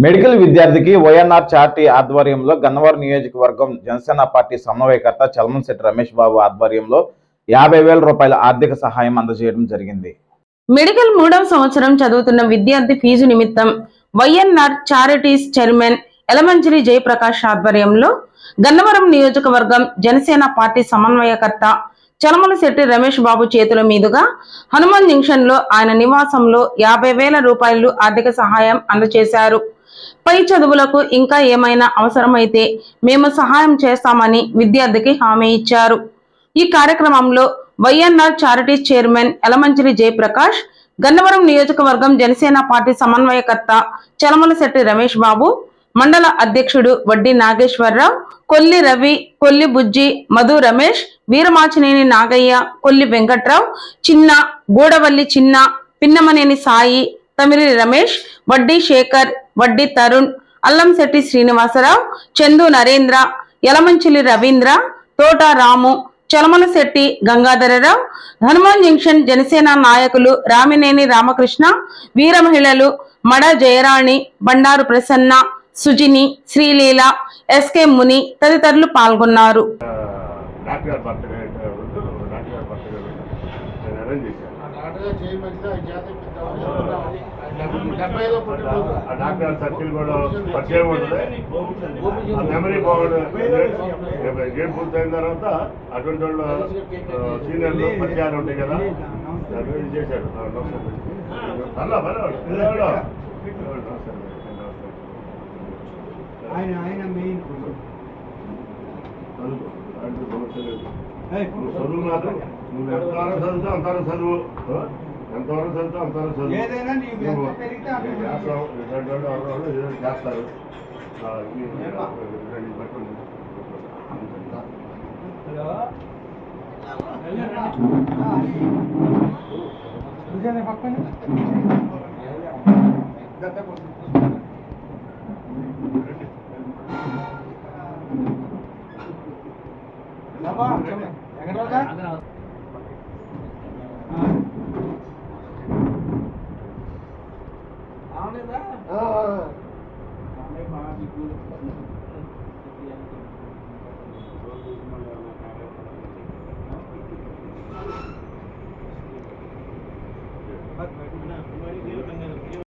Medical విద్యార్థికి YNR charity ఆధ్వర్యంలో గన్నవరం నియోజకవర్గం జనసేన పార్టీ సమన్వయకర్త చలమలశెట్టి రమేష్ బాబు ఆధ్వర్యంలో 50,000 రూపాయల ఆర్థిక సహాయం అందజేయడం జరిగింది. మెడికల్ 3వ సంవత్సరం చదువుతున్న విద్యార్థి ఫీజు నిమిత్తం వైఎన్ఆర్ చారిటీస్ చైర్మన్ ఎలమంచిలి జయప్రకాష్ ఆధ్వర్యంలో గన్నవరం నియోజకవర్గం జనసేన పార్టీ సమన్వయకర్త చలమలశెట్టి రమేష్ బాబు చేతుల మీదుగా హనుమాన్ జంక్షన్ లో ఆయన నివాసంలో 50,000 రూపాయలు ఆర్థిక సహాయం అందజేశారు. పై చదువులకు ఇంకా ఏమైనా అవసరమైతే మేము సహాయం చేస్తామని విద్యార్థికి హామీ ఇచ్చారు. ఈ కార్యక్రమంలో వైఎన్ఆర్ చారిటీస్ చైర్మన్ ఎలమంచిలి జయప్రకాష్, గన్నవరం నియోజకవర్గం జనసేన పార్టీ సమన్వయకర్త చలమలశెట్టి రమేష్ బాబు, మండల అధ్యక్షుడు వడ్డీ నాగేశ్వరరావు, కొల్లి రవి, కొల్లి బుజ్జి, మధు రమేష్, వీరమాచినేని నాగయ్య, కొల్లి వెంకట్రావు, చిన్న, గూడవల్లి చిన్న, పిన్నమనేని సాయి, తమిరి రమేష్, వడ్డీ శేఖర్, వడ్డీ తరుణ్, అల్లంశెట్టి శ్రీనివాసరావు, చందు నరేంద్ర, యలమంచిలి రవీంద్ర, తోట రాము, చలమలశెట్టి గంగాధరరావు, హనుమాన్ జంక్షన్ జనసేన నాయకులు రామినేని రామకృష్ణ, వీర మహిళలు మడ జయరాణి, బండారు ప్రసన్న, సుజిని, శ్రీలీల, ఎస్కే ముని తదితరులు పాల్గొన్నారు. డాక్టర్ సర్కిల్ కూడా పరిచయం ఉంటుంది, మెమరీ బాగుంటుంది. గేమ్ పూర్తయిన తర్వాత అటువంటి వాళ్ళు సీనియర్లు పరిచయాలు ఉంటాయి కదా, చేశాడు. చదువు మాత్రం నువ్వు ఎంతవరకు చదువుతా అంతవరకు చదువు, ఎంతవరకు చదువుతా అంతవరకు చదువు చేస్తారు.